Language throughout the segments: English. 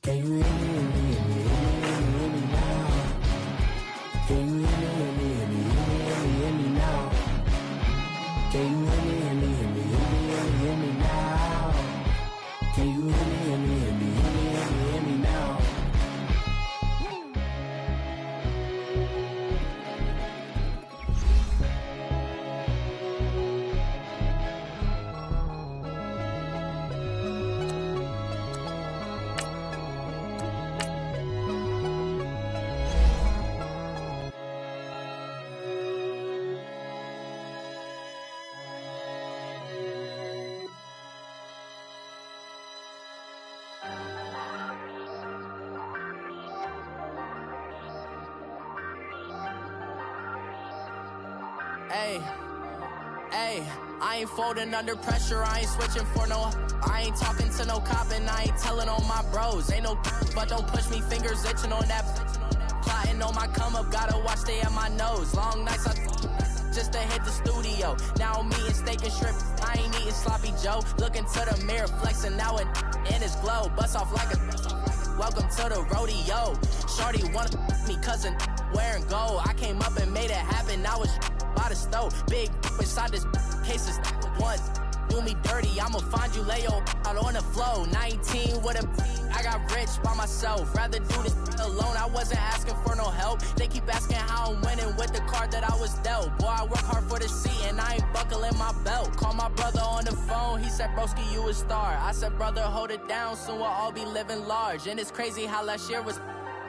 Can you hear me, hear me, hear me, hear me now? Can you hear me, hear me, hear me, hear me now? Can you hear me, hear me, hear me, hear me now? Can you hear me, hear me, hear me, hear me now? Hey, I ain't folding under pressure, I ain't switching for no. I ain't talking to no cop and I ain't telling on my bros. Ain't no but don't push me, fingers itching on that. Plotting on my come up, gotta watch stay at my nose. Long nights just to hit the studio. Now I'm eating steak and shrimp, I ain't eating sloppy Joe. Looking to the mirror, flexing now and in his glow. Bust off like a welcome to the rodeo. Shorty wanna me cousin wearing gold. I came up and made it happen, now it's by the stove. Big inside this cases once do me dirty, I'ma find you lay your out on the floor. 19 with a I got rich by myself, rather do this alone. I wasn't asking for no help, they keep asking how I'm winning with the card that I was dealt. Boy, I work hard for the seat and I ain't buckling my belt. Call my brother on the phone, he said broski you a star. I said brother hold it down, soon we'll all be living large. And it's crazy how last year was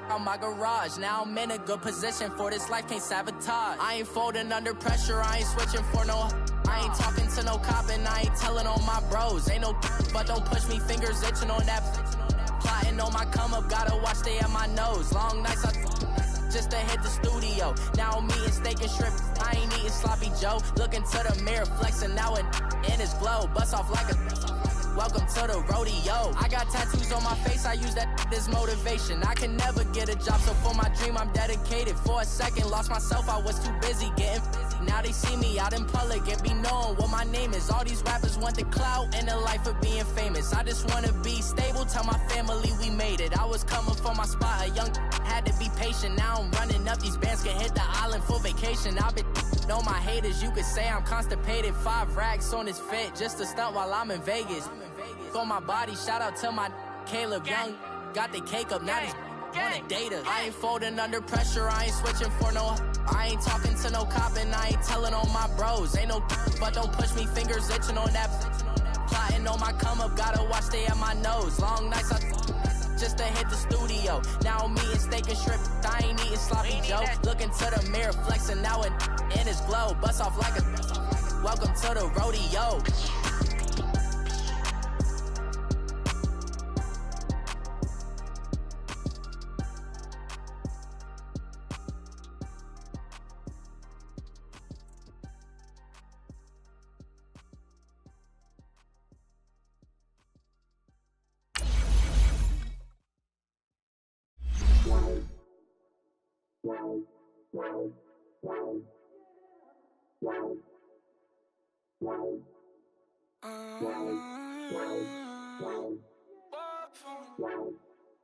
on my garage. Now I'm in a good position for this life, can't sabotage. I ain't folding under pressure, I ain't switching for no. I ain't talking to no cop and I ain't telling on my bros. Ain't no but don't push me, fingers itching on that. Plotting on my come up, gotta watch stay at my nose. Long nights just to hit the studio. Now I'm eating steak and shrimp, I ain't eating sloppy Joe. Looking to the mirror, flexing now and in his glow. Bust off like a welcome to the rodeo. I got tattoos on my face, I use that as motivation. I can never get a job, so for my dream I'm dedicated. For a second, lost myself, I was too busy getting busy. Now they see me out in public and be knowing what my name is. All these rappers want the clout and the life of being famous. I just wanna be stable, tell my family we made it. I was coming for my spot, a young had to be patient. Now I'm running up, these bands can hit the island for vacation. I've been on my haters, you could say I'm constipated. 5 racks on his fit, just to stunt while I'm in Vegas. For my body, shout out to my Caleb Young. Got the cake up, now these wanna date us. I ain't folding under pressure, I ain't switching for no. I ain't talking to no cop and I ain't telling on my bros. Ain't no but don't push me, fingers itching on that. Plotting on my come up, gotta watch stay at my nose. Long nights just to hit the studio. Now I'm eating steak and shrimp, I ain't eating sloppy Joe. Looking to the mirror, flexing now and in his glow. Bust off like a welcome to the rodeo.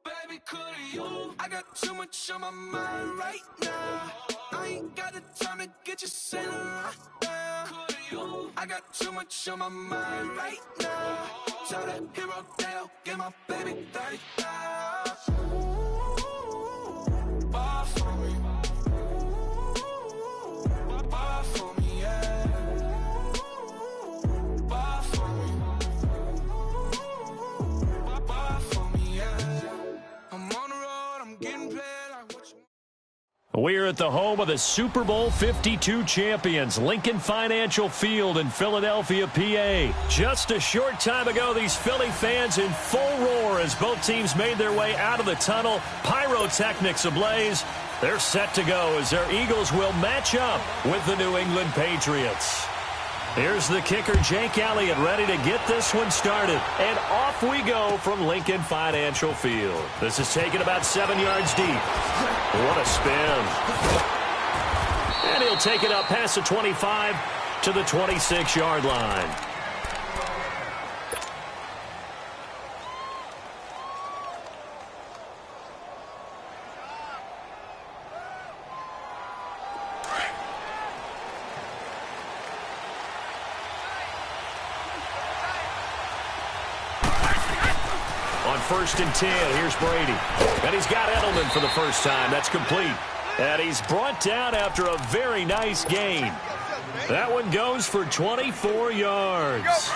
Baby, could you? I got too much on my mind right now. I ain't got the time to get you sailing right now. Could you? I got too much on my mind right now. Tell that hero Dale, get my baby 30,000. Bar for me. Bar for me, yeah. Bar for me. Bar for me, yeah. I'm on the road, I'm getting paid like what you want. We're at the home of the Super Bowl 52 champions, Lincoln Financial Field in Philadelphia, PA. Just a short time ago, these Philly fans in full roar as both teams made their way out of the tunnel. Pyrotechnics ablaze. They're set to go as their Eagles will match up with the New England Patriots. Here's the kicker, Jake Elliott, ready to get this one started. And off we go from Lincoln Financial Field. This is taken about 7 yards deep. What a spin. And he'll take it up past the 25 to the 26-yard line. 1st and 10. Here's Brady. And he's got Edelman for the first time. That's complete. And he's brought down after a very nice gain. That one goes for 24 yards.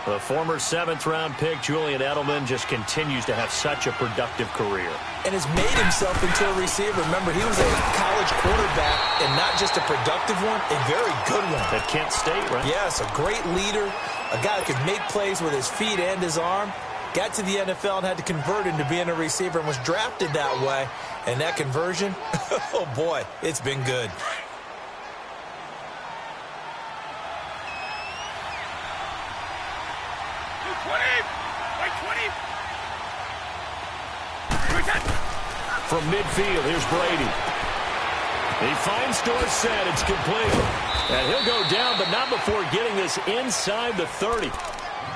The former 7th-round pick, Julian Edelman, just continues to have such a productive career. And has made himself into a receiver. Remember, he was a college quarterback, and not just a productive one, a very good one. At Kent State, right? Yes, a great leader, a guy that could make plays with his feet and his arm. Got to the NFL and had to convert into being a receiver and was drafted that way. And that conversion, oh boy, it's been good. From midfield, here's Brady. He finds Dorsett. It's complete. And he'll go down, but not before getting this inside the 30.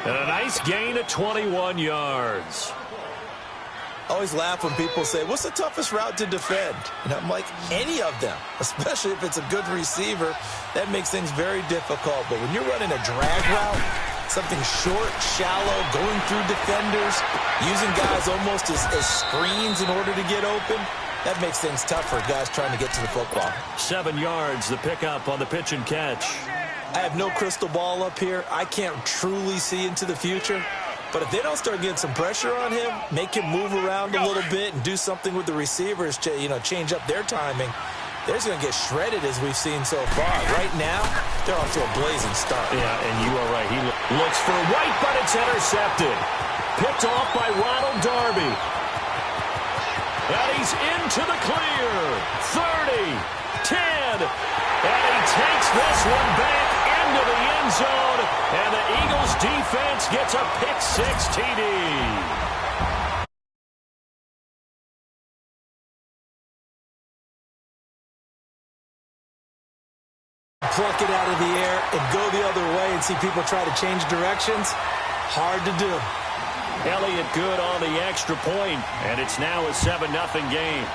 And a nice gain of 21 yards. I always laugh when people say, what's the toughest route to defend? And I'm like, any of them, especially if it's a good receiver. That makes things very difficult. But when you're running a drag route, something short, shallow, going through defenders, using guys almost as screens in order to get open, that makes things tough for guys trying to get to the football. 7 yards, the pickup on the pitch and catch. I have no crystal ball up here. I can't truly see into the future. But if they don't start getting some pressure on him, make him move around a little bit and do something with the receivers, change up their timing, they're going to get shredded as we've seen so far. Right now, they're off to a blazing start. Yeah, and you are right. He looks for White, but it's intercepted. Picked off by Ronald Darby. And he's into the clear. 30, 10. And he takes this one back into the end zone. And the Eagles defense gets a pick-6 TD. Pluck it out of the air and go the other way and see people try to change directions. Hard to do. Elliott good on the extra point, and it's now a 7-0 game.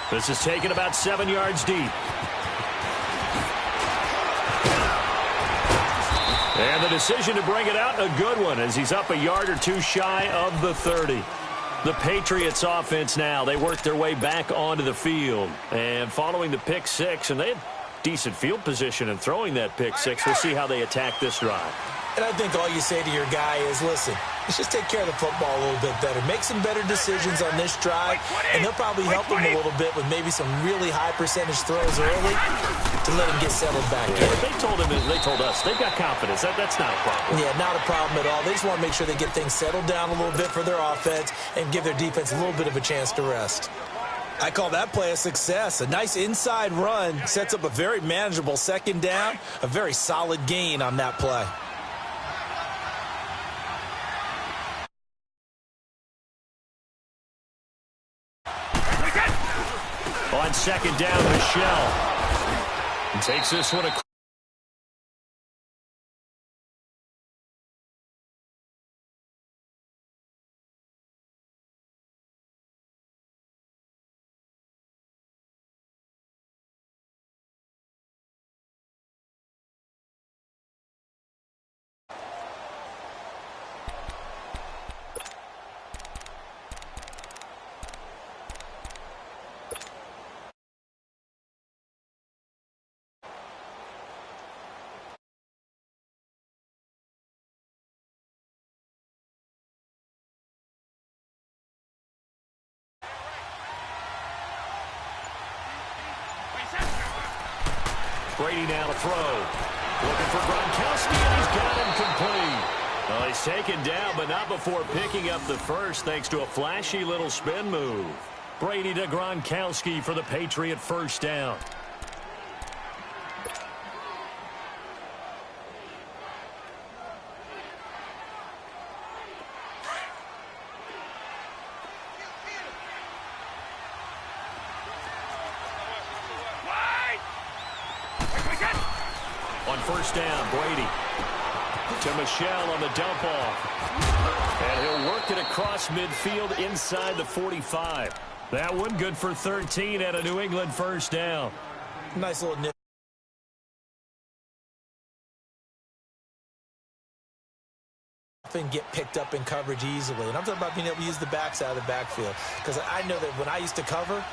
This is taken about 7 yards deep. And the decision to bring it out, a good one, as he's up a yard or two shy of the 30. The Patriots offense now, they work their way back onto the field. And following the pick 6, and they had decent field position in throwing that pick 6. We'll see how they attack this drive. And I think all you say to your guy is, listen, let's just take care of the football a little bit better. Make some better decisions on this drive, and they'll probably help him a little bit with maybe some really high percentage throws early to let him get settled back in. But they told us, they've got confidence. That's not a problem. Yeah, not a problem at all. They just want to make sure they get things settled down a little bit for their offense and give their defense a little bit of a chance to rest. I call that play a success. A nice inside run sets up a very manageable 2nd down, a very solid gain on that play. On 2nd down, Michelle. And takes this one across. Brady now to throw. Looking for Gronkowski, and he's got him complete. Well, he's taken down, but not before picking up the first, thanks to a flashy little spin move. Brady to Gronkowski for the Patriot 1st down. On 1st down, Brady to Michelle on the dump off. And he'll work it across midfield inside the 45. That one good for 13 and a New England 1st down. Nice little nip. often get picked up in coverage easily. And I'm talking about being able to use the backside of the backfield. Because I know that when I used to cover,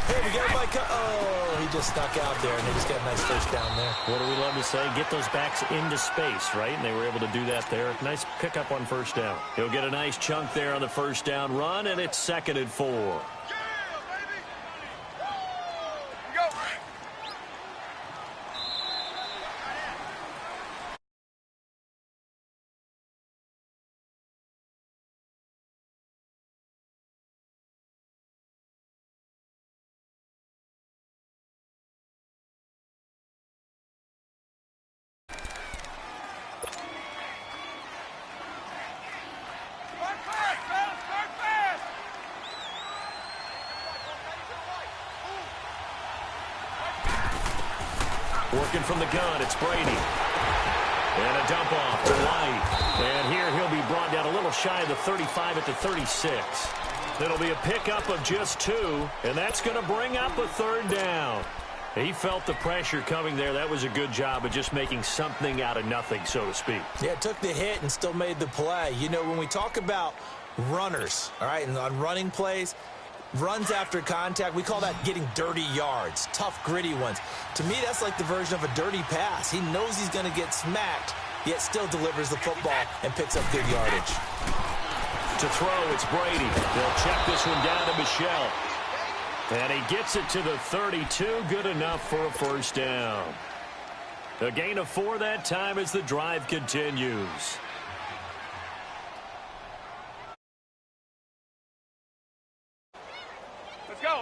hey, we got my oh, he just stuck out there, and they just got a nice first down there. What do we love to say? Get those backs into space, right? And they were able to do that there. Nice pickup on first down. He'll get a nice chunk there on the first down run, and it's 2nd and 4. Working from the gun, it's Brady. And a dump off to White. And here he'll be brought down a little shy of the 35 at the 36. It'll be a pickup of just 2, and that's going to bring up a 3rd down. He felt the pressure coming there. That was a good job of just making something out of nothing, so to speak. Yeah, took the hit and still made the play. You know, when we talk about runners, all right, and on running plays, runs after contact, we call that getting dirty yards, tough, gritty ones. To me, that's like the version of a dirty pass. He knows he's going to get smacked, yet still delivers the football and picks up good yardage. To throw, it's Brady. They'll check this one down to Michelle. And he gets it to the 32. Good enough for a first down. A gain of 4 that time as the drive continues.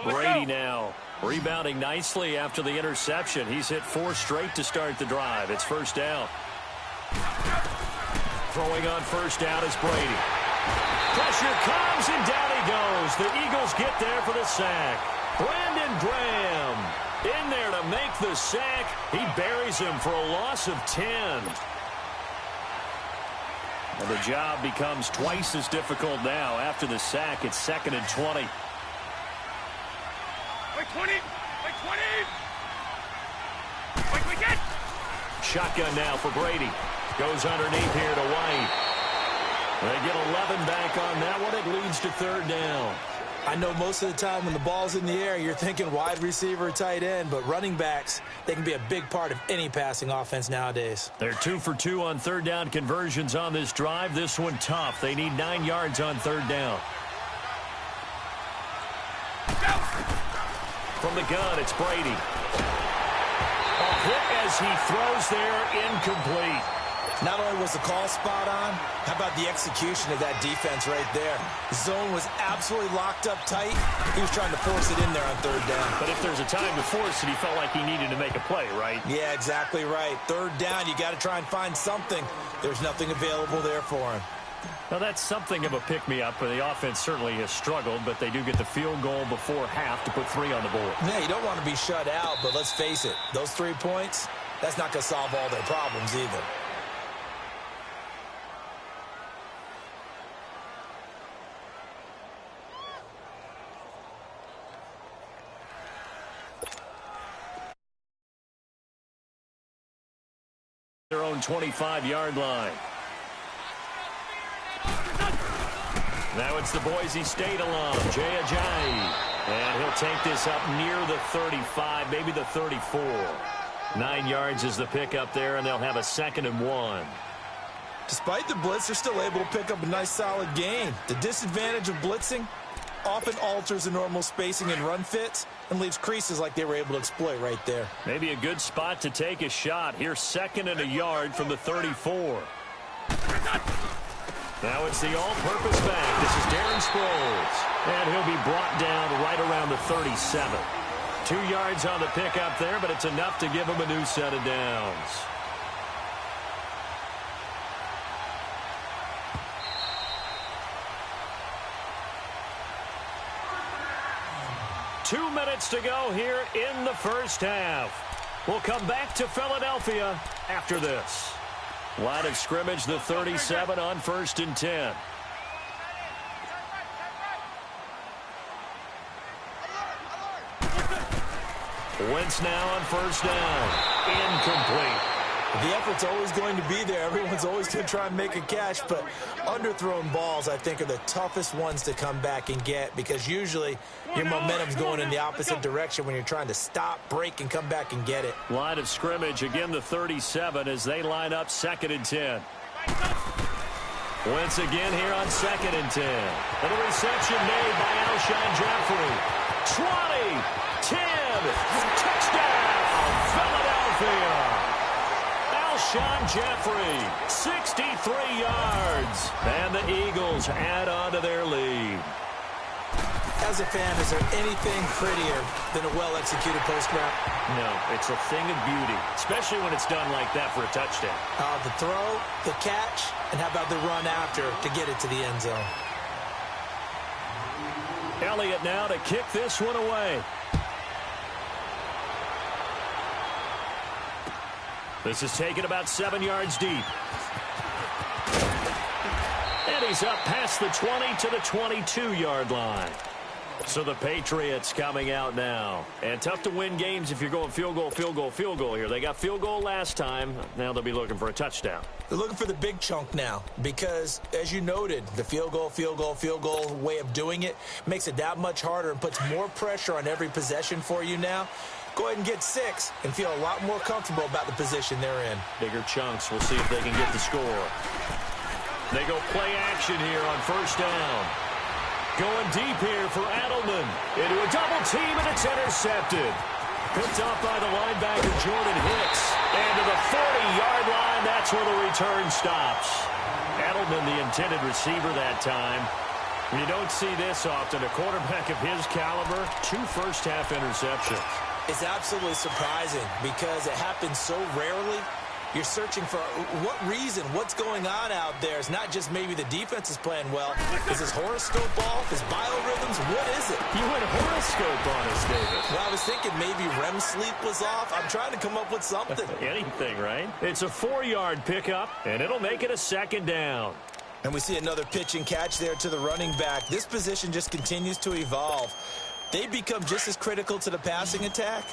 Brady now rebounding nicely after the interception. He's hit 4 straight to start the drive. It's first down. Throwing on first down is Brady. Pressure comes, and down he goes. The Eagles get there for the sack. Brandon Graham in there to make the sack. He buries him for a loss of 10. And the job becomes twice as difficult now. After the sack, it's 2nd and 20. 20! 20! Shotgun now for Brady. Goes underneath here to White. They get 11 back on that one. It leads to 3rd down. I know most of the time when the ball's in the air, you're thinking wide receiver, tight end, but running backs, they can be a big part of any passing offense nowadays. They're 2 for 2 on 3rd down conversions on this drive. This one tough. They need 9 yards on 3rd down. From the gun, it's Brady. A hit as he throws there, incomplete. Not only was the call spot on, how about the execution of that defense right there? The zone was absolutely locked up tight. He was trying to force it in there on 3rd down. But if there's a time to force it, he felt like he needed to make a play, right? Yeah, exactly right. 3rd down, you got to try and find something. There's nothing available there for him. Now, that's something of a pick-me-up, but the offense certainly has struggled, but they do get the field goal before half to put 3 on the board. Yeah, you don't want to be shut out, but let's face it, those 3 points, that's not going to solve all their problems either. Their own 25-yard line. Now it's the Boise State alum, Jay Ajayi. And he'll take this up near the 35, maybe the 34. 9 yards is the pickup there, and they'll have a 2nd and 1. Despite the blitz, they're still able to pick up a nice, solid gain. The disadvantage of blitzing often alters the normal spacing and run fits and leaves creases like they were able to exploit right there. Maybe a good spot to take a shot. Here's 2nd and a yard from the 34. Now it's the all-purpose back. This is Darren Sproles. And he'll be brought down right around the 37. 2 yards on the pickup there, but it's enough to give him a new set of downs. Two minutes to go here in the first half. We'll come back to Philadelphia after this. Line of scrimmage, the 37 on 1st and 10. Wentz now on 1st down. Incomplete. The effort's always going to be there. Everyone's always going to try and make a catch, but underthrown balls, I think, are the toughest ones to come back and get because usually your momentum's going in the opposite direction when you're trying to stop, break, and come back and get it. Line of scrimmage, again the 37 as they line up 2nd and 10. Wentz again here on 2nd and 10. And a reception made by Alshon Jeffrey. 20, 10, touchdown, Philadelphia. Alshon Jeffrey, 63 yards. And the Eagles add on to their lead. As a fan, is there anything prettier than a well-executed post route? No, it's a thing of beauty, especially when it's done like that for a touchdown. The throw, the catch, and how about the run after to get it to the end zone? Elliott now to kick this one away. This is taken about 7 yards deep. And he's up past the 20 to the 22-yard line. So the Patriots coming out now. And tough to win games if you're going field goal, field goal, field goal here. They got field goal last time. Now they'll be looking for a touchdown. They're looking for the big chunk now because, as you noted, the field goal way of doing it makes it that much harder and puts more pressure on every possession for you now. Go ahead and get 6 and feel a lot more comfortable about the position they're in. Bigger chunks. We'll see if they can get the score. They go play action here on 1st down. Going deep here for Edelman. Into a double team, and it's intercepted. Picked off by the linebacker, Jordan Hicks. And to the 40-yard line, that's where the return stops. Edelman, the intended receiver that time. You don't see this often. A quarterback of his caliber, 2 first-half interceptions. It's absolutely surprising because it happens so rarely. You're searching for what reason, what's going on out there. It's not just maybe the defense is playing well. Is his horoscope off? His biorhythms? What is it? You went horoscope on us, David. Well, I was thinking maybe REM sleep was off. I'm trying to come up with something. Anything, right? It's a 4-yard pickup, and it'll make it a 2nd down. And we see another pitch and catch there to the running back. This position just continues to evolve. They become just as critical to the passing attack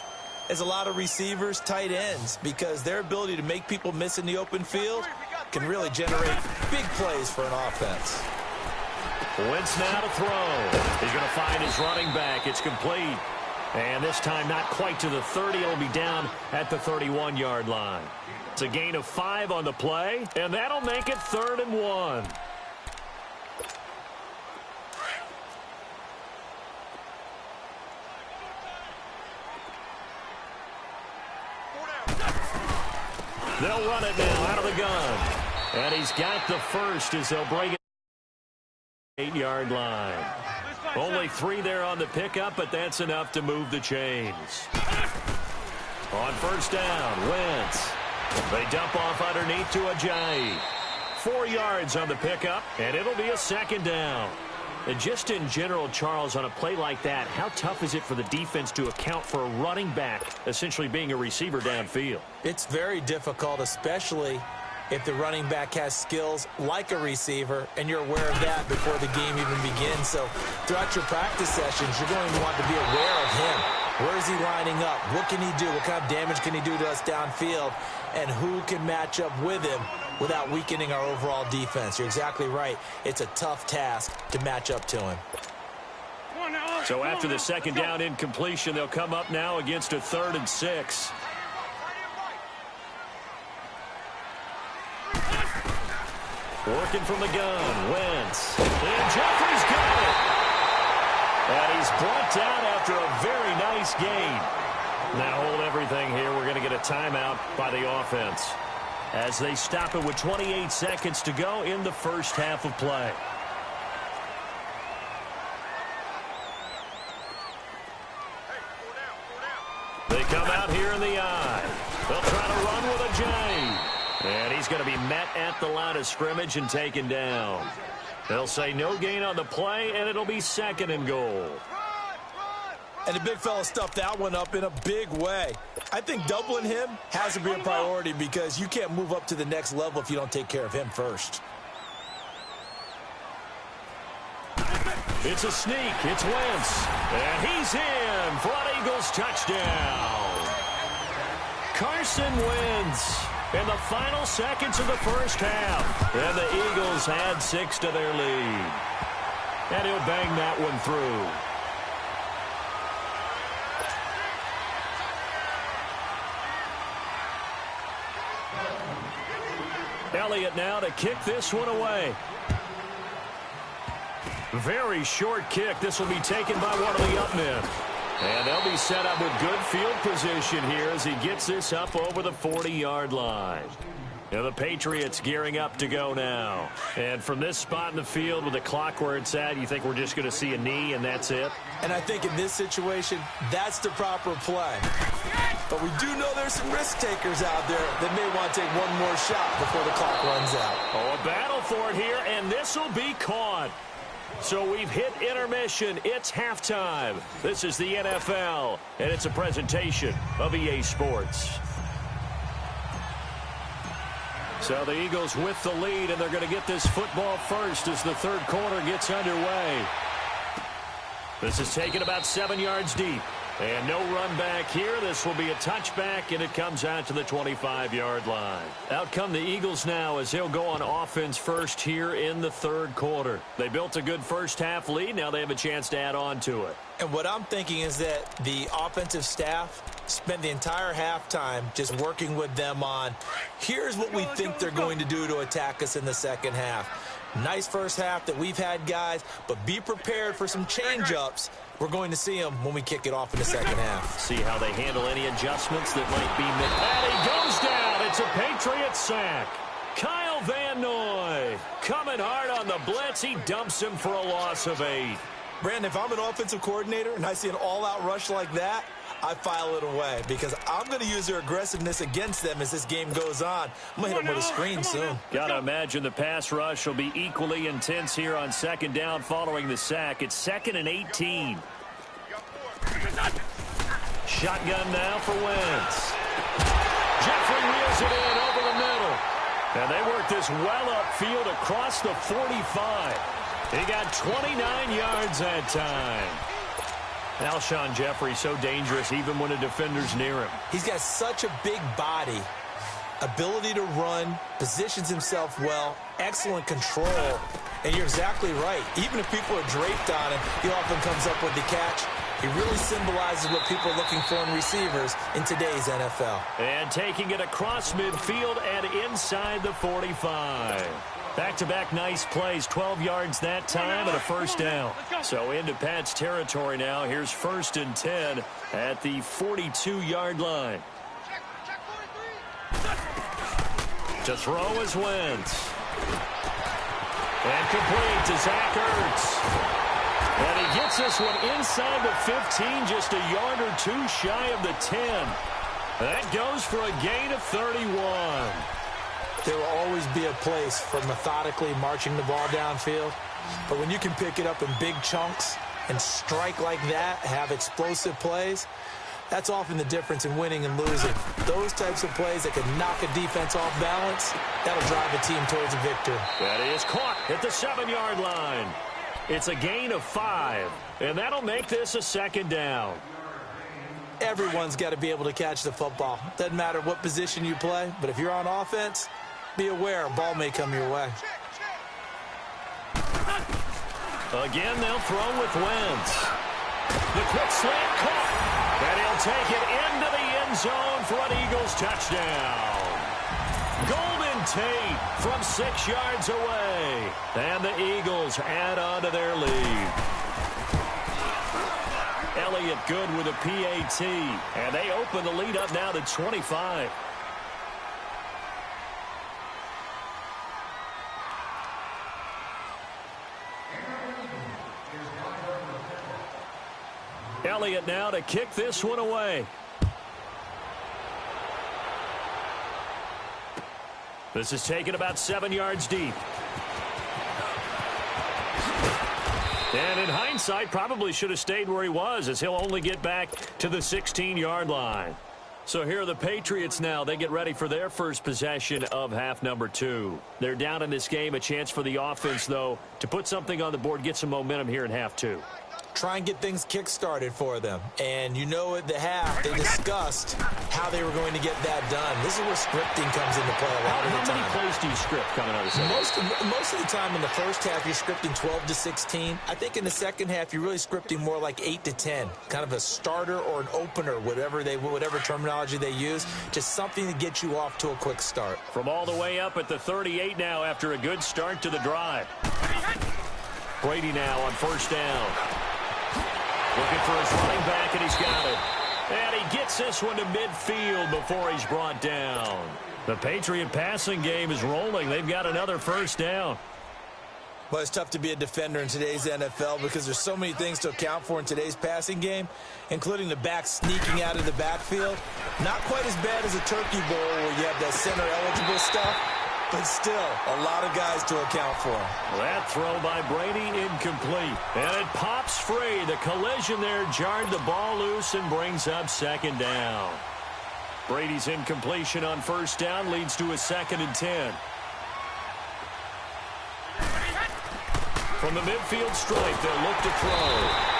as a lot of receivers, tight ends, because their ability to make people miss in the open field can really generate big plays for an offense. Wentz now to throw. He's going to find his running back. It's complete. And this time not quite to the 30. It'll be down at the 31-yard line. It's a gain of 5 on the play, and that'll make it 3rd and 1. They'll run it now out of the gun. And he's got the first as they'll bring it 8-yard line. Only 3 there on the pickup, but that's enough to move the chains. On 1st down, Wentz. They dump off underneath to Ajayi. 4 yards on the pickup, and it'll be a 2nd down. And just in general, Charles, on a play like that, how tough is it for the defense to account for a running back essentially being a receiver downfield? It's very difficult, especially if the running back has skills like a receiver, and you're aware of that before the game even begins. So throughout your practice sessions, you're going to want to be aware of him. Where is he lining up? What can he do? What kind of damage can he do to us downfield? And who can match up with him without weakening our overall defense? You're exactly right. It's a tough task to match up to him. So after the 2nd down incompletion, they'll come up now against a 3rd and 6. Working from the gun, Wentz. And Jeffrey's got it. And he's brought down after a very nice gain. Now hold everything here. We're going to get a timeout by the offense as they stop it with 28 seconds to go in the 1st half of play. They come out here in the eye. They'll try to run with Ajayi. And he's going to be met at the line of scrimmage and taken down. They'll say no gain on the play, and it'll be 2nd and goal. And the big fella stuffed that one up in a big way. I think doubling him has to be a priority because you can't move up to the next level if you don't take care of him first. It's a sneak. It's Wentz. And he's in for an Eagles touchdown. Carson Wentz in the final seconds of the first half. And the Eagles add 6 to their lead. And he'll bang that one through. Elliott now to kick this one away. Very short kick. This will be taken by one of the up men. And they'll be set up with good field position here as he gets this up over the 40-yard line. Now the Patriots gearing up to go now. And from this spot in the field with the clock where it's at, you think we're just going to see a knee and that's it? And I think in this situation, that's the proper play. But we do know there's some risk takers out there that may want to take one more shot before the clock runs out. Oh, a battle for it here, and this will be caught. So we've hit intermission. It's halftime. This is the NFL, and it's a presentation of EA Sports. So the Eagles with the lead, and they're going to get this football first as the third quarter gets underway. This is taken about 7 yards deep. And no run back here. This will be a touchback, and it comes out to the 25-yard line. Out come the Eagles now as they'll go on offense first here in the third quarter. They built a good first-half lead. Now they have a chance to add on to it. And what I'm thinking is that the offensive staff spent the entire halftime just working with them on, here's what we think they're going to do to attack us in the second half. Nice first half that we've had, guys, but be prepared for some change-ups. We're going to see them when we kick it off in the second half. See how they handle any adjustments that might be made. And he goes down. It's a Patriot sack. Kyle Van Noy coming hard on the blitz. He dumps him for a loss of 8. Brandon, if I'm an offensive coordinator and I see an all-out rush like that, I file it away because I'm going to use their aggressiveness against them as this game goes on. I'm going to hit them with a screen soon. Got to imagine the pass rush will be equally intense here on second down following the sack. It's 2nd and 18. Shotgun now for Wentz. Jeffrey wheels it in over the middle. And they work this well upfield across the 45. He got 29 yards that time. Alshon Jeffrey so dangerous even when a defender's near him. He's got such a big body, ability to run, positions himself well, excellent control. And you're exactly right. Even if people are draped on him, he often comes up with the catch. He really symbolizes what people are looking for in receivers in today's NFL. And taking it across midfield and inside the 45. Back-to-back nice plays, 12 yards that time and a first down. So into Pat's territory now. Here's 1st and 10 at the 42-yard line. To throw is Wentz. And complete to Zach Ertz. And he gets this one inside the 15, just a yard or two shy of the 10. That goes for a gain of 31. There will always be a place for methodically marching the ball downfield. But when you can pick it up in big chunks and strike like that, have explosive plays, that's often the difference in winning and losing. Those types of plays that can knock a defense off balance, that'll drive a team towards a victory. That is caught at the 7-yard line. It's a gain of 5, and that'll make this a 2nd down. Everyone's got to be able to catch the football. Doesn't matter what position you play, but if you're on offense, be aware a ball may come your way. Again, they'll throw with Wentz. The quick slant caught, and he'll take it into the end zone for an Eagles touchdown. Golden Tate from 6 yards away, and the Eagles add on to their lead. Elliott good with a PAT, and they open the lead up now to 25. Elliott now to kick this one away. This is taken about 7 yards deep. And in hindsight, probably should have stayed where he was, as he'll only get back to the 16-yard line. So here are the Patriots now. They get ready for their first possession of half number 2. They're down in this game. A chance for the offense, though, to put something on the board, get some momentum here in half 2. try and get things kick-started for them. And you know at the half, they discussed how they were going to get that done. This is where scripting comes into play a lot of the time. How many plays do you script coming out of the second? Most of the time in the first half, you're scripting 12 to 16. I think in the second half, you're really scripting more like 8 to 10, kind of a starter or an opener, whatever terminology they use, just something to get you off to a quick start. From all the way up at the 38 now after a good start to the drive. Brady now on first down. Looking for his running back, and he's got it. And he gets this one to midfield before he's brought down. The Patriot passing game is rolling. They've got another first down. Well, it's tough to be a defender in today's NFL because there's so many things to account for in today's passing game, including the back sneaking out of the backfield. Not quite as bad as a turkey bowl where you have that center-eligible stuff, but still a lot of guys to account for. That throw by Brady incomplete. And it pops free. The collision there jarred the ball loose and brings up second down. Brady's incompletion on first down leads to a 2nd and 10. From the midfield stripe, they'll look to throw.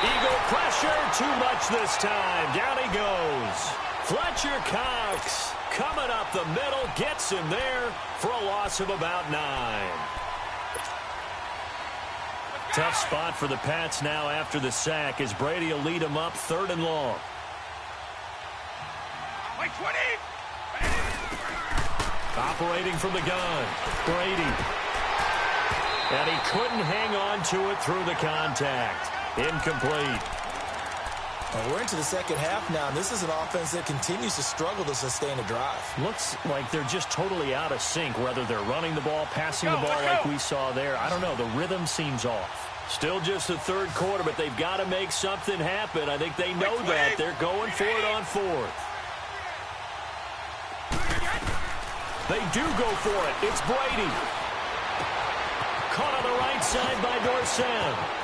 Eagle pressure, too much this time. Down he goes. Fletcher Cox coming up the middle, gets him there for a loss of about 9. Tough spot for the Pats now after the sack as Brady will lead them up 3rd and long. Operating from the gun, Brady. And he couldn't hang on to it through the contact. Incomplete. Well, we're into the second half now, and this is an offense that continues to struggle to sustain a drive. Looks like they're just totally out of sync, whether they're running the ball, passing the ball like we saw there. I don't know. The rhythm seems off. Still just the 3rd quarter, but they've got to make something happen. I think they know that. They're going for it on 4th. They do go for it. It's Brady. Caught on the right side by Dorsett.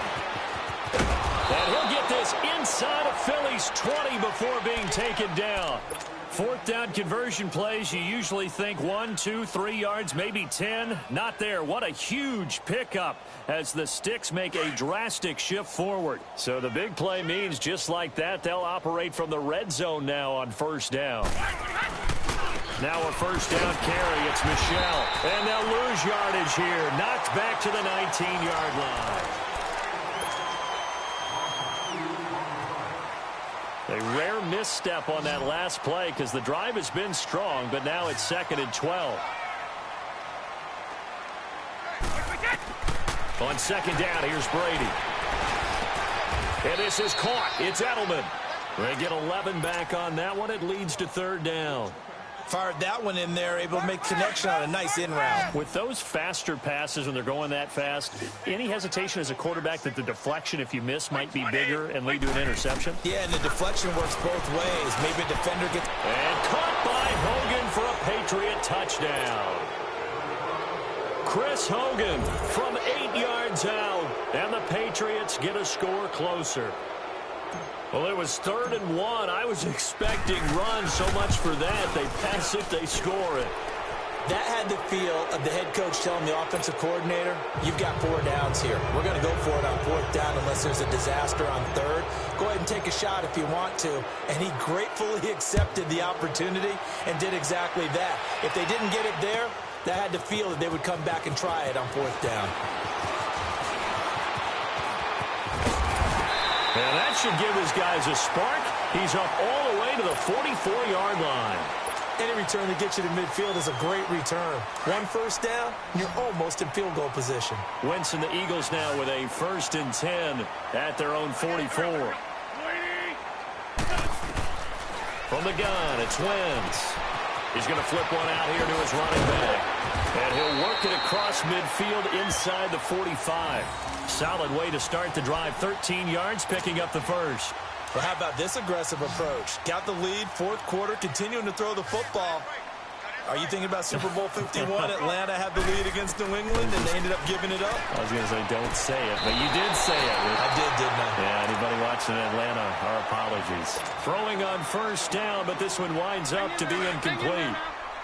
And he'll get this inside of Philly's 20 before being taken down. 4th down conversion plays, you usually think 1, 2, 3 yards, maybe 10. Not there. What a huge pickup as the Sticks make a drastic shift forward. So the big play means just like that, they'll operate from the red zone now on first down. Now a first down carry. It's Michel. And they'll lose yardage here. Knocked back to the 19-yard line. A rare misstep on that last play because the drive has been strong, but now it's 2nd and 12. On 2nd down, here's Brady. And this is caught. It's Edelman. They get 11 back on that one. It leads to 3rd down. Fired that one in there, able to make connection on a nice in route. With those faster passes when they're going that fast, any hesitation as a quarterback that the deflection, if you miss, might be bigger and lead to an interception? Yeah, and the deflection works both ways. Maybe a defender gets... And caught by Hogan for a Patriot touchdown. Chris Hogan from 8 yards out, and the Patriots get a score closer. Well, it was 3rd and 1. I was expecting runs, so much for that. They pass it, they score it. That had the feel of the head coach telling the offensive coordinator, you've got 4 downs here. We're going to go for it on 4th down unless there's a disaster on 3rd. Go ahead and take a shot if you want to. And he gratefully accepted the opportunity and did exactly that. If they didn't get it there, that had the feel that they would come back and try it on 4th down. And that should give his guys a spark. He's up all the way to the 44-yard line. Any return that gets you to midfield is a great return. 1 first down, you're almost in field goal position. Wentz and the Eagles now with a 1st and 10 at their own 44. From the gun, it's Wentz. He's going to flip one out here to his running back. And he'll work it across midfield inside the 45. Solid way to start the drive. 13 yards, picking up the first. Well, how about this aggressive approach? Got the lead, 4th quarter, continuing to throw the football. Are you thinking about Super Bowl 51? Atlanta had the lead against New England, and they ended up giving it up? I was going to say, don't say it, but you did say it. I did, didn't I? Yeah, anybody watching Atlanta, our apologies. Throwing on first down, but this one winds up to be incomplete.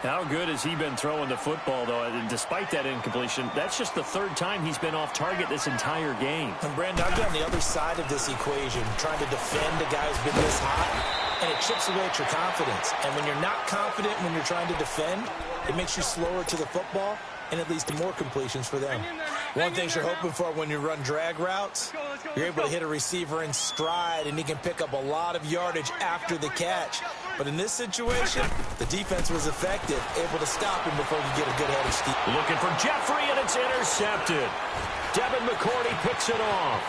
How good has he been throwing the football, though? And despite that incompletion, that's just the third time he's been off target this entire game. And Brandon, I've been on the other side of this equation, trying to defend a guy who's been this hot, and it chips away at your confidence. And when you're not confident when you're trying to defend, it makes you slower to the football, and it leads to more completions for them. One thing you're hoping for when you run drag routes, you're able to hit a receiver in stride, and he can pick up a lot of yardage after the catch. But in this situation, the defense was effective, able to stop him before he could get a good head of steam. Looking for Jeffrey, and it's intercepted. Devin McCourty picks it off.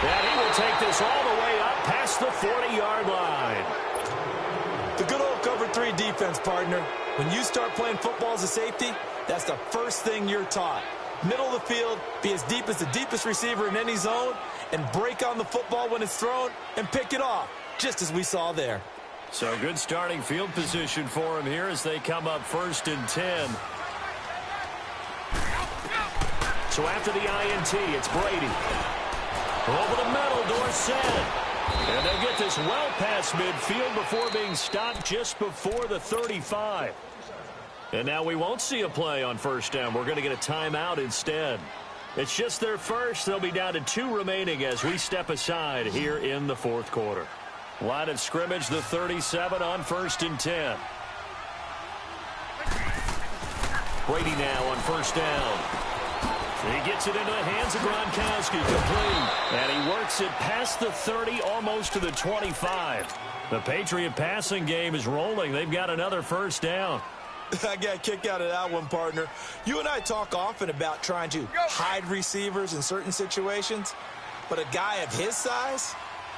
And he will take this all the way up past the 40-yard line. The good old cover 3 defense, partner. When you start playing football as a safety, that's the first thing you're taught. Middle of the field, be as deep as the deepest receiver in any zone, and break on the football when it's thrown and pick it off, just as we saw there. So good starting field position for him here as they come up 1st and 10. So after the INT, it's Brady. Over the middle, Dorsett. And they'll get this well past midfield before being stopped just before the 35. And now we won't see a play on 1st down. We're going to get a timeout instead. It's just their first. They'll be down to 2 remaining as we step aside here in the 4th quarter. Line of scrimmage, the 37 on 1st and 10. Brady now on 1st down. He gets it into the hands of Gronkowski, complete. And he works it past the 30, almost to the 25. The Patriot passing game is rolling. They've got another 1st down. I got a kick out of that one, partner. You and I talk often about trying to hide receivers in certain situations, but a guy of his size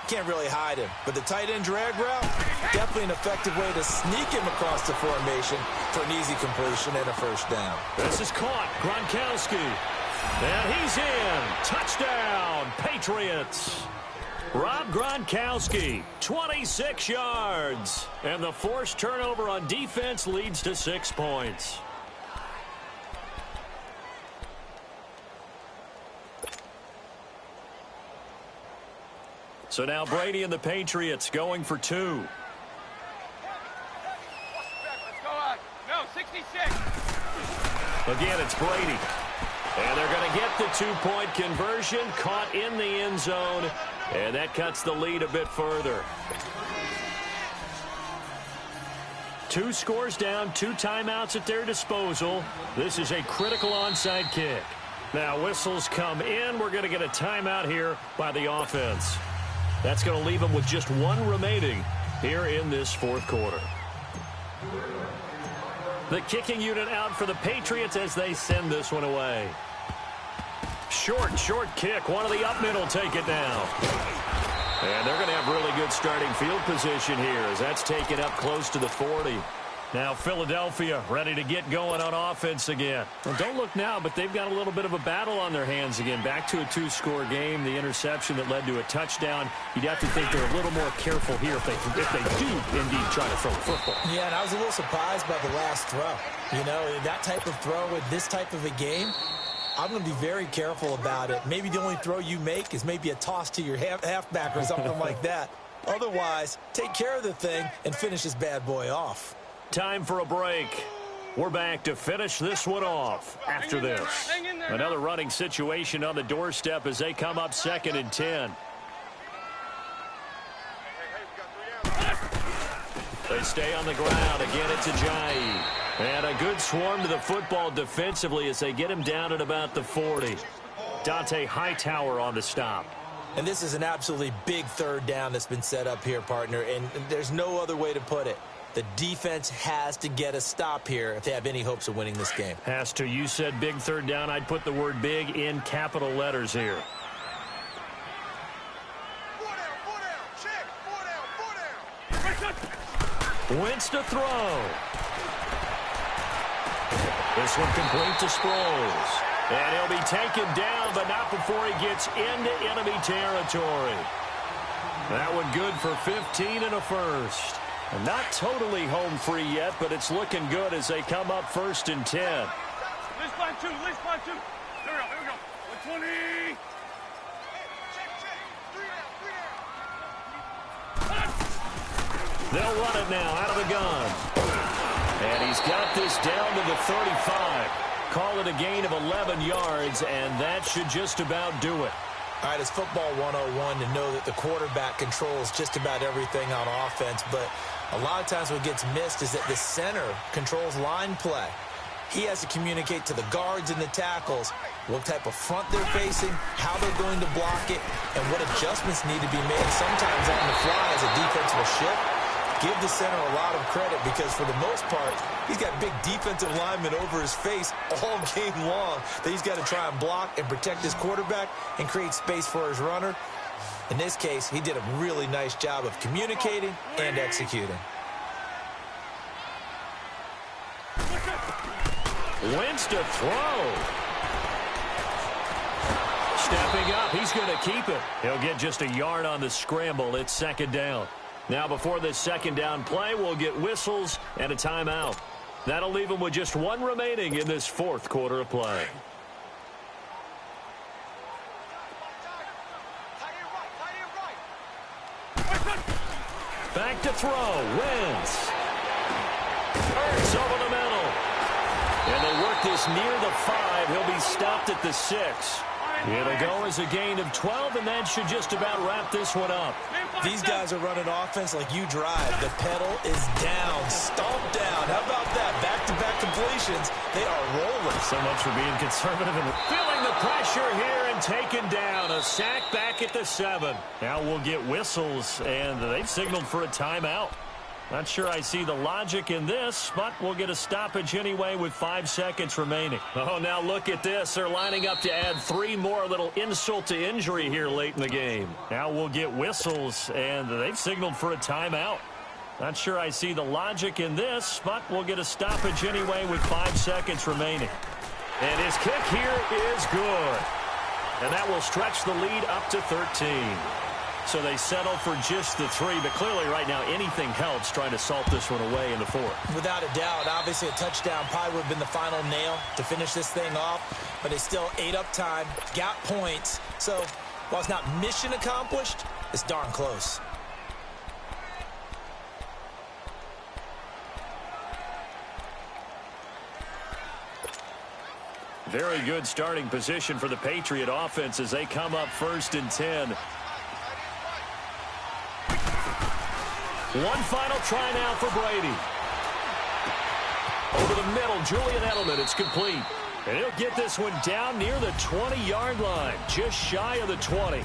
can't really hide him. But the tight end drag route, definitely an effective way to sneak him across the formation for an easy completion and a 1st down. This is caught. Gronkowski. And he's in. Touchdown, Patriots. Rob Gronkowski, 26 yards. And the forced turnover on defense leads to 6 points. So now Brady and the Patriots going for 2. Again, it's Brady. And they're going to get the 2-point conversion, caught in the end zone, and that cuts the lead a bit further. 2 scores down, 2 timeouts at their disposal. This is a critical onside kick. Now whistles come in. We're going to get a timeout here by the offense. That's going to leave them with just 1 remaining here in this 4th quarter. The kicking unit out for the Patriots as they send this one away. Short kick. One of the up middle take it down. And they're going to have really good starting field position here as that's taken up close to the 40. Now Philadelphia ready to get going on offense again. Well, don't look now, but they've got a little bit of a battle on their hands again. Back to a 2-score game. The interception that led to a touchdown. You'd have to think they're a little more careful here if they do indeed try to throw the football. Yeah, and I was a little surprised by the last throw. You know, that type of throw in this type of a game, I'm going to be very careful about it. Maybe the only throw you make is maybe a toss to your halfback or something like that. Otherwise, take care of the thing and finish this bad boy off. Time for a break. We're back to finish this one off after this. Another running situation on the doorstep as they come up 2nd and 10. They stay on the ground. Again, it's Ajayi. And a good swarm to the football defensively as they get him down at about the 40. Dante Hightower on the stop. And this is an absolutely big 3rd down that's been set up here, partner, and there's no other way to put it. The defense has to get a stop here if they have any hopes of winning this game. Has to. You said big 3rd down. I'd put the word big in capital letters here. 4 down, check, 4 down. Wentz to throw. This one complete to Sproles. And he'll be taken down, but not before he gets into enemy territory. That one good for 15 and a 1st. And not totally home free yet, but it's looking good as they come up 1st and 10. List plan 2. Here we go. 120. Check. 3 down. They'll run it now out of the gun. And he's got this down to the 35. Call it a gain of 11 yards, and that should just about do it. All right, it's football 101 to know that the quarterback controls just about everything on offense, but a lot of times what gets missed is that the center controls line play. He has to communicate to the guards and the tackles what type of front they're facing, how they're going to block it, and what adjustments need to be made sometimes on the fly as a defense will shift. Give the center a lot of credit because for the most part, he's got big defensive linemen over his face all game long that he's got to try and block and protect his quarterback and create space for his runner. In this case, he did a really nice job of communicating and executing. Wentz to throw. Stepping up, he's going to keep it. He'll get just a yard on the scramble. It's second down. Now before this second down play, we'll get whistles and a timeout. That'll leave him with just one remaining in this fourth quarter of play. Back to throw. Wentz. Hurts over the middle. And they work this near the 5. He'll be stopped at the 6. It'll go as a gain of 12, and that should just about wrap this one up. These guys are running offense like you drive. The pedal is down, stomped down. How about that? Back-to-back completions. They are rolling. So much for being conservative and feeling the pressure here and taken down. A sack back at the 7. Now we'll get whistles, and they've signaled for a timeout. Not sure I see the logic in this, but we'll get a stoppage anyway with 5 seconds remaining. Oh, now look at this. They're lining up to add 3 more, little insult to injury here late in the game. Now we'll get whistles, and they've signaled for a timeout. Not sure I see the logic in this, but we'll get a stoppage anyway with 5 seconds remaining. And his kick here is good. And that will stretch the lead up to 13. So they settle for just the 3, but clearly right now anything helps trying to salt this one away in the 4th. Without a doubt, obviously a touchdown probably would have been the final nail to finish this thing off, but they still ate up time, got points. So while it's not mission accomplished, it's darn close. Very good starting position for the Patriot offense as they come up 1st and 10. One final try now for Brady. Over the middle, Julian Edelman. It's complete. And he'll get this one down near the 20-yard line, just shy of the 20.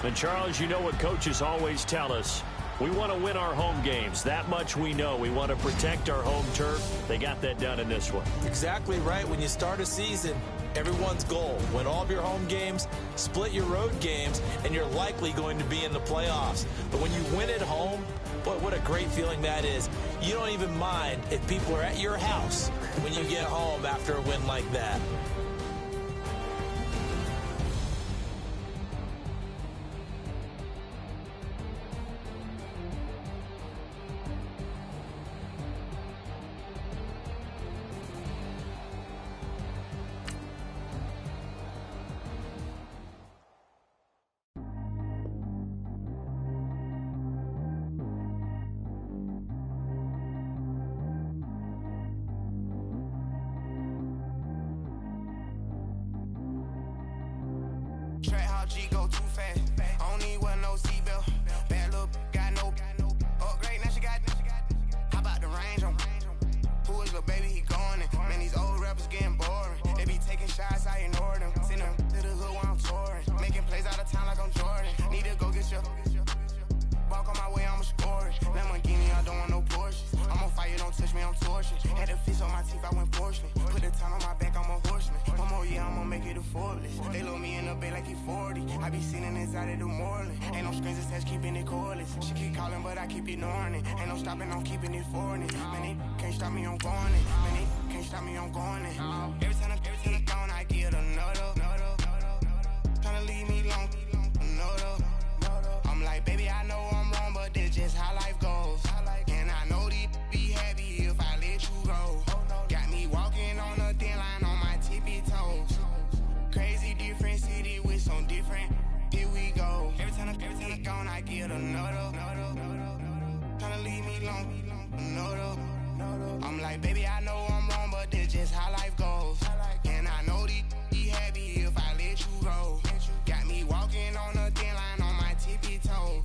And, Charles, you know what coaches always tell us. We want to win our home games. That much we know. We want to protect our home turf. They got that done in this one. Exactly right. When you start a season, everyone's goal, win all of your home games, split your road games, and you're likely going to be in the playoffs. But when you win at home, boy, what a great feeling that is. You don't even mind if people are at your house when you get home after a win like that. G go too fast. I don't need one, no seatbelt. Bad little got no upgrade. Now she got. How about the range on? Who is little baby? He going in. Man, these old rappers getting boring. They be taking shots, I ignore them. Send them to the hood while I'm touring. Making plays out of town like I'm Jordan. Need to go get your. Walk on my way, I'ma score it. Lamborghini, I don't want no Porsches. I'm on fire, don't touch me, I'm torching. Had the fish on my teeth, I went porcelain. Put the time on my back, I'm a horseman. One more year, I'ma make it a Forbes. They load me in the bay like he 40. I be sitting inside of the Moreland. Ain't no strings attached, keeping it cordless. She keep calling, but I keep ignoring it. Ain't no stopping, I'm keeping it for it. Man, it can't stop me, I'm going it. Man, it can't stop me, I'm going it. Every time I'm gone, I get another. Tryna leave me long, another. I'm like, baby, I know I'm wrong, but this just how life goes. And I know these be happy if I let you go. Got me walking on a thin line on my tippy toes. Crazy different city with some different. Here we go. Every time I'm gone, I get another. long, no though. I'm like, baby, I know I'm wrong, but this just how life goes. And I know these be happy if I let you go. Got me walking on a thin line on my tippy toe.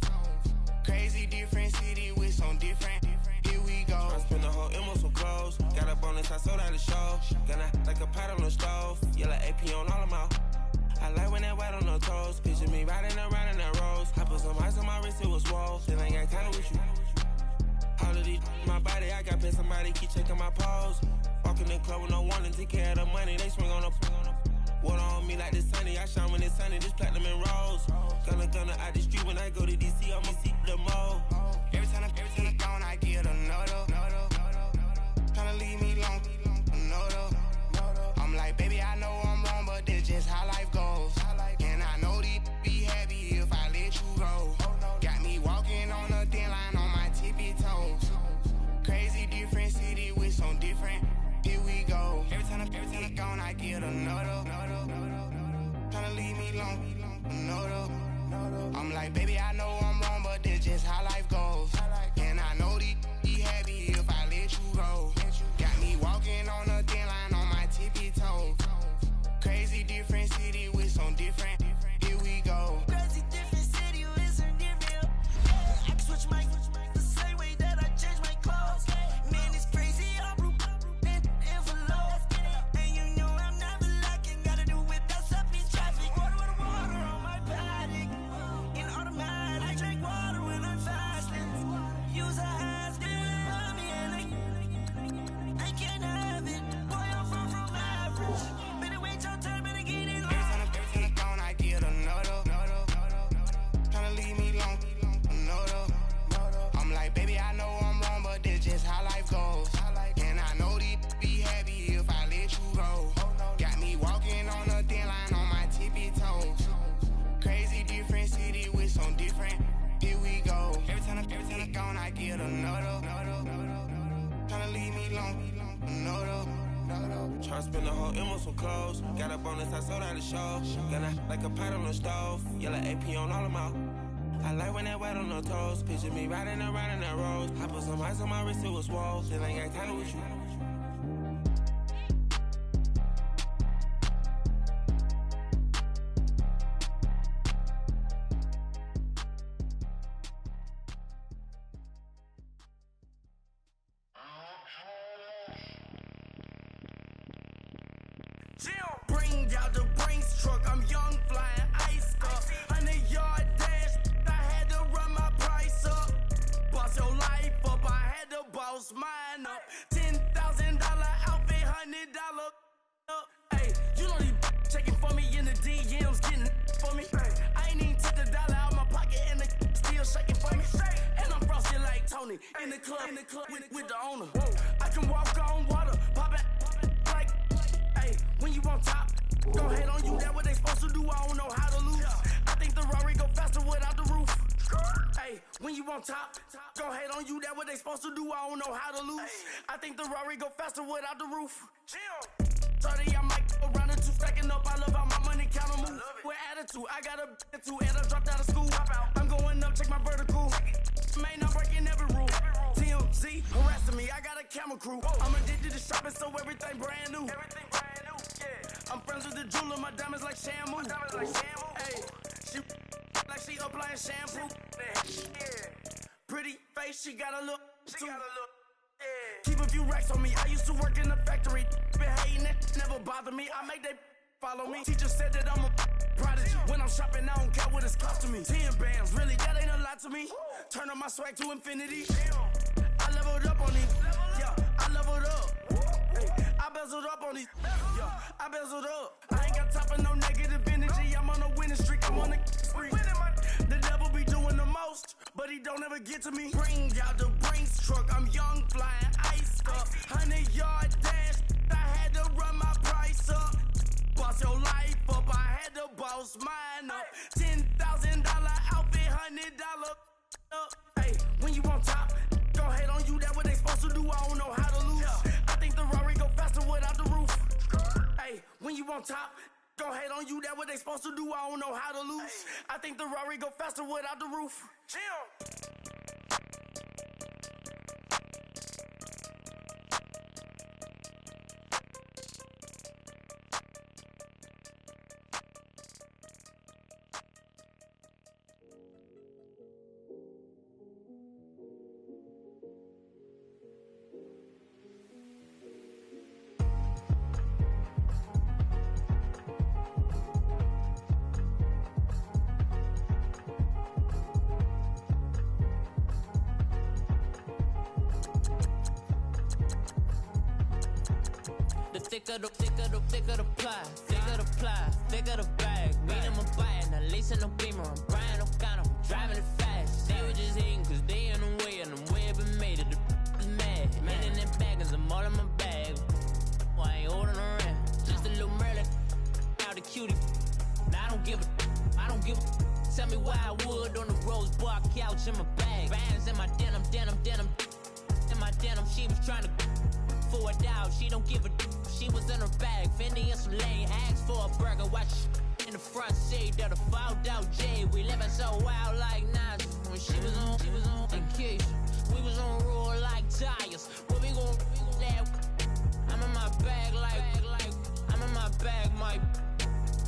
Crazy different city with some different. Here we go. I spent the whole M on some clothes. Got a bonus, I sold out the show. Gonna like a pot on the stove. Yellow AP on all of my. I like when that white on the toes. Picture me riding around in that rose. I put some ice on my wrist, it was swole. Still ain't got time with you. All of these my body, I got pay somebody keep checking my pose. Walking in the club with no one and take care of the money. They swing on the water on me like the sunny. I shine when it's sunny, this platinum and rose. Gonna out the street when I go to DC, I'ma see the mall. Every time I'm gone, I get another. Tryna leave me alone, another. I'm like, baby, I know I'm wrong, but this just how life goes. And I know these be happy if I let you go. Got me walking on a thin line on my tippy toes. Crazy different city with some different. Here we go. Every time I'm gone, I get another. Tryna leave me alone, another. I'm like, baby, I know I'm wrong, but this just how life goes. And I know these be happy if I let you go. Got me walking on a thin line on my tippy toes. Crazy different city with some different. Here we go. Crazy different city with some different. I can switch my the same way that I change my clothes. Man, it's crazy. I'm broke and envelope. And you know I'm never lacking. Gotta do it that's up in traffic. Water on my paddock. In automatic. I drink water when I'm fasting. Use a has been me and I can't have it. Boy, I'm from average. Better wait your turn, better get it on. Every time I'm gone, I get another. Tryna leave me alone, another. I'm like, baby, I know I'm wrong, but this just how life goes. And I know these be happy if I let you go. Got me walking on a thin line on my tippy toes. Crazy different city with some different. Here we go. Every time I'm gone, I get another. Tryna leave me alone, another. Tryna spend the whole M on some clothes. Got a bonus, I sold out the show. Gonna like a pot on the stove. Yellow AP on all of my. I like when that white on the toes. Picture me riding around in that rose. I put some ice on my wrist, it was swole. Still ain't got time with you. Bring out the Brinks truck, I'm young, flying ice up. 100-yard dash, I had to run my price up. Boss your life up, I had to boss mine up. $10,000 outfit, $100 up. Hey, you know these checking for me in the DMs, getting for me. I ain't even took the dollar out my pocket and the still shaking for me. And I'm frosted like Tony in the club with the owner. I can walk on water, pop it like, hey, when you on top. Go ahead on you, that what they supposed to do, I don't know how to lose. I think the Rari go faster without the roof. Hey, when you on top, go ahead on you, that what they supposed to do, I don't know how to lose. I think the Rari go faster without the roof. 30, I might go around the two, stacking up, I love how my money counter move. With attitude, I got a attitude, and I dropped out of school. I'm going up, check my vertical. Man, I'm breaking every rule. TMZ harassing me, I got a camera crew. I'm addicted to shopping, so everything brand new. I'm friends with the jeweler, my diamonds like Shamu. Hey, she like she applying shampoo. Pretty face, she got a look. Keep a few racks on me. I used to work in the factory. Been hating it, never bother me. I make they follow me. Teacher said that I'm a prodigy. When I'm shopping, I don't care what it's costing me. 10 bands, really, that ain't a lot to me. Turn up my swag to infinity. I leveled up on these. Yeah, I leveled up. Hey, I bezeled up on these. Yeah, I bezeled up. I ain't got time for no negative energy. I'm on a winning streak. I'm on a spree. The devil be doing the most, but he don't ever get to me. Bring out the Brinks truck. I'm young, flying ice up. 100-yard dash. I had to run my price up. Boss your life up. I had to boss mine up. $10,000 outfit, $100 up. Hey, when you on top, go ahead on you. That what they supposed to do. I don't know how to lose. I think the Rari go faster without the roof. Hey, when you on top, go ahead on you. That what they supposed to do. I don't know how to lose. I think the Rari go faster without the roof. thicker the ply, thicker the ply, thicker the bag. Meet him a bite, at least in the beamer. I'm Brian O'Connor, I'm driving it fast. They were just hating cause they in the way, and the way it been made it. The is mad. Man in that bag, cause I'm all in my bag. Well, I ain't holding around. Just a little Merlin, out the cutie. Now I don't give a. Tell me why I would on the rose bar couch in my bag. Bands in my denim. In my denim, she was trying to for it out. She don't give a. She was in her bag. Fendi and some lane. Asked for a burger. Watch in the front seat of the fouled out J. We living so wild like Nas. When she was on vacation. We was on roll like tires. Where we gon' let? I'm in my bag like I'm in my bag, Mike.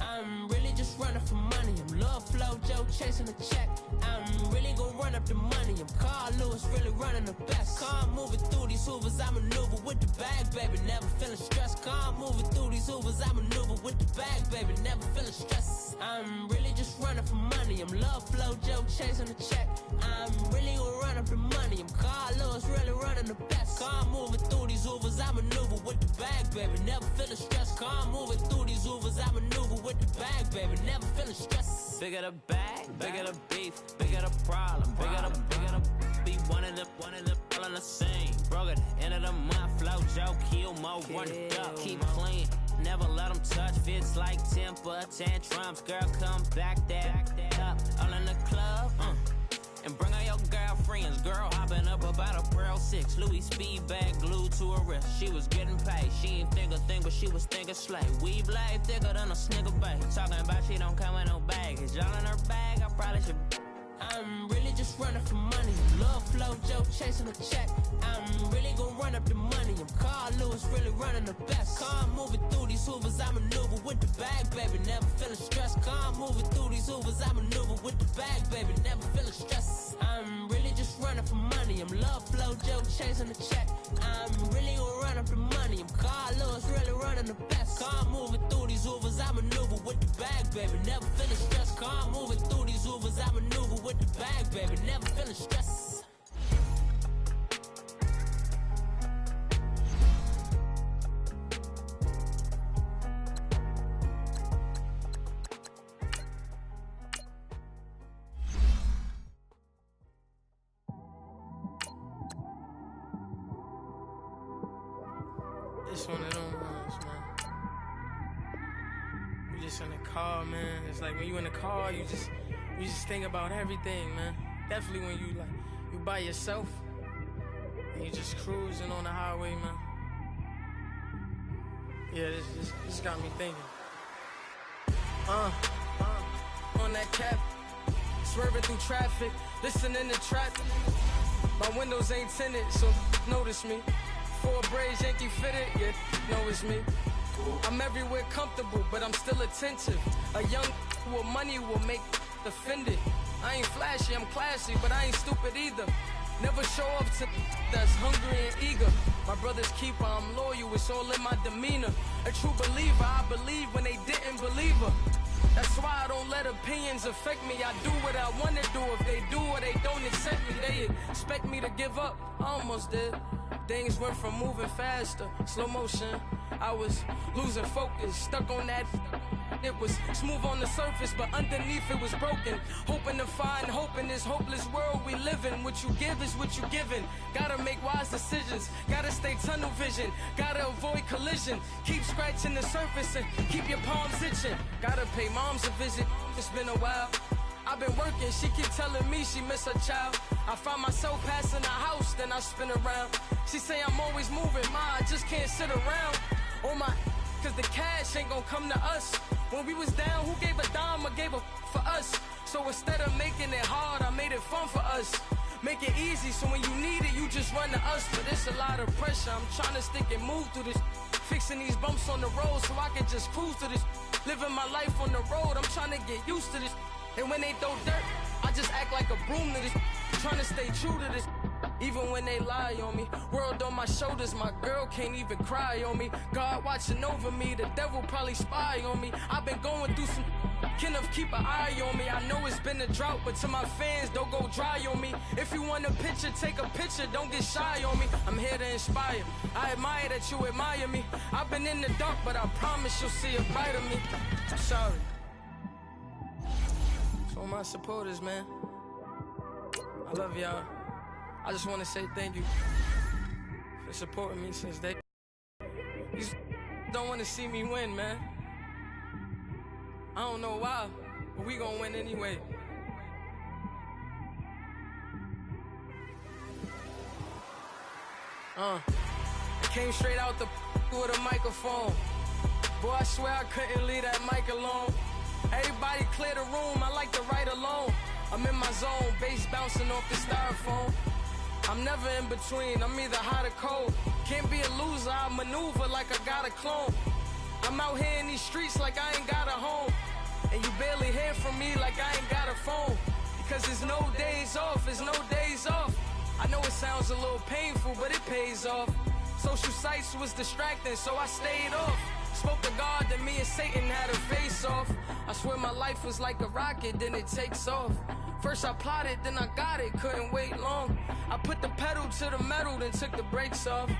I'm really just running for money. I'm Love Flow Joe chasing the check. I'm really gonna run up the money. I'm Carl Lewis, really running the best. Car moving through these Hoovers, I maneuver with the bag, baby. Never feeling stressed. Car moving through these Hoovers, I maneuver with the bag, baby. Never feeling stressed. I'm really just running for money. I'm Love Flow Joe chasing the check. I'm really gonna run up the money. I'm Carl Lewis, really running the best. Car moving through these Hoovers, I maneuver with the bag, baby. Never feeling stressed. Car moving through these Hoovers, I maneuver with the bag, baby. Never feeling stressed. Bigger the bag, bigger the beef, bigger the problem, bigger the be one of the all in the same. Broke at the end of the month, Flow Joe, kill mo, run it up, keep clean. Never let them touch, fits like temper tantrums. Girl, come back that up, all in the club, and bring all your girlfriends. Girl hopping up about a Pearl 6 Louis speed bag glued to her wrist. She was getting paid. She ain't think a thing, but she was thinking slay. We blade thicker than a Snicker bag. Talking about she don't come with no baggage. Y'all in her bag, I probably should. I'm really just running for money. Love Flow Joe chasing a check. I'm really gonna run up the money. I'm Carl Lewis, really running the best. Car moving through these Hoovers, I maneuver with the bag, baby. Never feeling stressed. Car moving through these Hoovers, I maneuver with the bag, baby. Never feeling stressed. I'm really just running for money. I'm Love Flow Joe chasing the check. I'm really gonna run up the money. I'm Carl Lewis, really running the best. Car moving through these Hoovers, I maneuver with the bag, baby. Never feeling stressed. Car moving through these Hoovers, I maneuver with the bag, baby. Never feeling stressed. It's one of them ones, man. You just in the car, man. It's like when you in the car, you just think about everything, man. Definitely when you by yourself and you just cruising on the highway, man. Yeah, this got me thinking. On that cap, swerving through traffic, listening to trap. My windows ain't tinted, so notice me. 4 braids, Yankee fitted, yeah, know it's me. I'm everywhere comfortable, but I'm still attentive. A young with money will make offended. I ain't flashy, I'm classy, but I ain't stupid either. Never show up to that's hungry and eager. My brother's keeper, I'm loyal, it's all in my demeanor. A true believer, I believe when they didn't believe her. That's why I don't let opinions affect me. I do what I want to do. If they do or they don't accept me, they expect me to give up. I almost did. Things went from moving faster, slow motion. I was losing focus, stuck on that. It was smooth on the surface, but underneath it was broken. Hoping to find hope in this hopeless world we live in. What you give is what you given. Gotta make wise decisions. Gotta stay tunnel vision. Gotta avoid collision. Keep scratching the surface and keep your palms itching. Gotta pay moms a visit. It's been a while. I've been working, she keep telling me she miss her child. I find myself passing the house, then I spin around. She say I'm always moving, ma, I just can't sit around. Oh my, cause the cash ain't gon' come to us. When we was down, who gave a dime or gave a for us? So instead of making it hard, I made it fun for us. Make it easy, so when you need it, you just run to us. But it's a lot of pressure, I'm trying to stick and move through this. Fixing these bumps on the road so I can just cruise to this. Living my life on the road, I'm trying to get used to this. And when they throw dirt, I just act like a broom to this. Trying to stay true to this. Even when they lie on me. World on my shoulders, my girl can't even cry on me. God watching over me, the devil probably spy on me. I've been going through some, Kenneth, keep an eye on me. I know it's been a drought, but to my fans, don't go dry on me. If you want a picture, take a picture, don't get shy on me. I'm here to inspire. I admire that you admire me. I've been in the dark, but I promise you'll see a brighter me. I'm sorry. So my supporters, man, I love y'all. I just want to say thank you for supporting me since day. You don't want to see me win, man. I don't know why, but we gonna win anyway. I came straight out the with a microphone. Boy, I swear I couldn't leave that mic alone. Everybody clear the room, I like to write alone. I'm in my zone, bass bouncing off the styrofoam. I'm never in between, I'm either hot or cold. Can't be a loser, I maneuver like I got a clone. I'm out here in these streets like I ain't got a home. And you barely hear from me like I ain't got a phone. Because there's no days off, there's no days off. I know it sounds a little painful, but it pays off. Social sites was distracting, so I stayed off. Spoke to God, then me and Satan had a face off. I swear my life was like a rocket, then it takes off. First I plotted, then I got it, couldn't wait long. I put the pedal to the metal, then took the brakes off.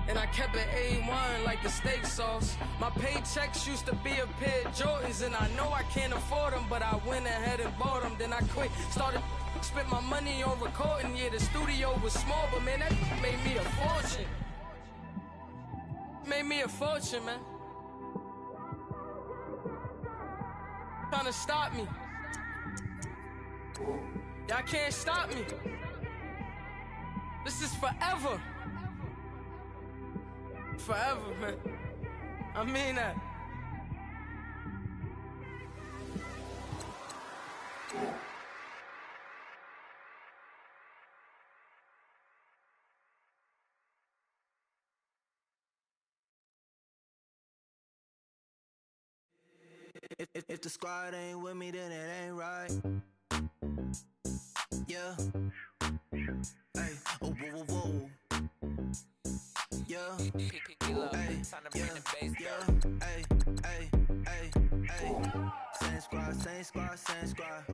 And I kept it A1 like the steak sauce. My paychecks used to be a pair of Jordans, and I know I can't afford them, but I went ahead and bought them. Then I quit, started spent my money on recording. Yeah, the studio was small, but man, that made me a fortune. Made me a fortune, man. Trying to stop me. Y'all can't stop me. This is forever. Forever, man. I mean that. If the squad ain't with me, then it ain't right. Yeah. Hey, oh, whoa, whoa, whoa. Yeah. Hey, yeah, yeah. Hey, hey, hey, hey. Same squad, same squad, same squad.